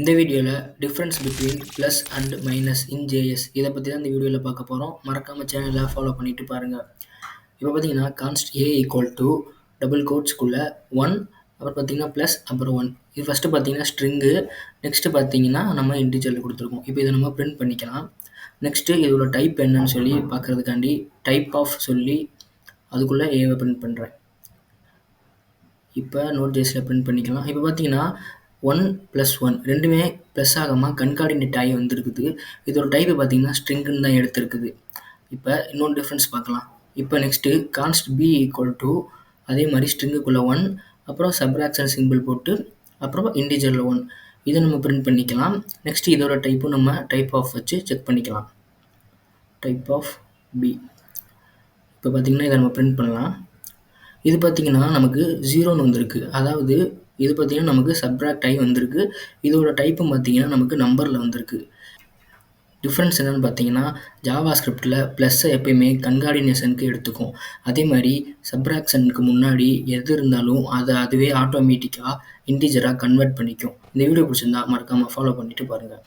இந்த வீடியோவில் difference between plus and minus in JS இதை பற்றி தான் இந்த வீடியோவில் பார்க்க போகிறோம். மறக்காமல் சேனலை ஃபாலோ பண்ணிட்டு பாருங்கள். இப்போ பார்த்தீங்கன்னா கான்ஸ்ட் ஏ ஈக்குவல் டு டபுள் கோட்ஸ்குள்ளே 1, அப்புறம் பார்த்தீங்கன்னா ப்ளஸ், அப்புறம் 1. இது ஃபஸ்ட்டு பார்த்தீங்கன்னா ஸ்ட்ரிங்கு, நெக்ஸ்ட்டு பார்த்தீங்கன்னா நம்ம இன்டிஜரில் கொடுத்துருக்கோம். இப்போ இதை நம்ம பிரிண்ட் பண்ணிக்கலாம். நெக்ஸ்ட்டு இதோட டைப் என்னன்னு சொல்லி பார்க்குறதுக்காண்டி டைப் ஆஃப் சொல்லி அதுக்குள்ளே ஏவை பிரிண்ட் பண்ணுறேன். இப்போ நோட் ஜேஸில் பிரிண்ட் பண்ணிக்கலாம். இப்போ பார்த்தீங்கன்னா 1 + 1 ரெண்டுமே ப்ளஸ் ஆகாமல் கன்கார்டினேட் ஆகி வந்துருக்குது. இதோட டைப்பு பார்த்தீங்கன்னா ஸ்ட்ரிங்குன்னு தான் எடுத்துருக்குது. இப்போ இன்னொரு டிஃப்ரென்ஸ் பார்க்கலாம். இப்போ next const P equal to அதே மாதிரி ஸ்ட்ரிங்குக்குள்ளே 1, அப்புறம் சப்ராக்ஷன் சிம்பிள் போட்டு அப்புறம் இன்டிஜரில் 1 இதை நம்ம பிரிண்ட் பண்ணிக்கலாம். நெக்ஸ்ட்டு இதோட டைப்பும் நம்ம டைப் ஆஃப் வச்சு செக் பண்ணிக்கலாம். டைப் ஆஃப் பி இப்போ பார்த்தீங்கன்னா இதை நம்ம பிரிண்ட் பண்ணலாம். இது பார்த்தீங்கன்னா நமக்கு 0ன்னு வந்திருக்கு. அதாவது இது பார்த்தீங்கன்னா நமக்கு சப்ராக்ட் ஆகி வந்திருக்கு. இதோட டைப்பும் பார்த்தீங்கன்னா நமக்கு நம்பரில் வந்திருக்கு. டிஃப்ரென்ஸ் என்னென்னு பார்த்தீங்கன்னா ஜாவா ஸ்கிரிப்டில் ப்ளஸ்ஸை எப்பயுமே கன்கார்டினேஷனுக்கு எடுத்துக்கும். அதே மாதிரி சப்ராக்ஷனுக்கு முன்னாடி எது இருந்தாலும் அதுவே ஆட்டோமேட்டிக்காக இன்டிஜராக கன்வெர்ட் பண்ணிக்கும். இந்த வீடியோ பிடிச்சிருந்தா மறக்காமல் ஃபாலோ பண்ணிட்டு பாருங்கள்.